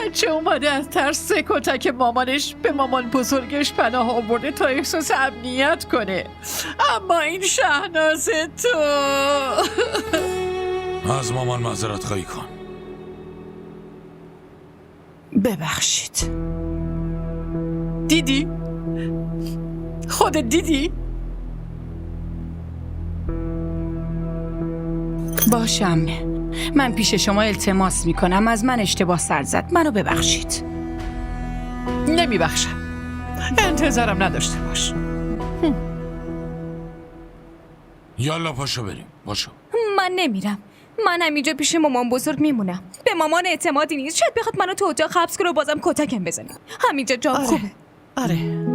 بچه اومده از ترس کتک مامانش به مامان بزرگش پناه آورده تا احساس امنیت کنه. اما این شهناز تو از مامان معذرت خواهی کن. ببخشید. دیدی؟ خودت دیدی؟ باشم، من پیش شما التماس میکنم، از من اشتباه سر زد، منو ببخشید. نمیبخشم. انتظارم نداشته باش. یالا پاشو بریم. پاشو. من نمیرم. من همینجا پیش مامان بزرگ میمونم. به مامان اعتمادی نیست. شاید بخواد منو تو اتاق حبس کنه و بازم کتکم بزنه. همینجا جام خوبه. آره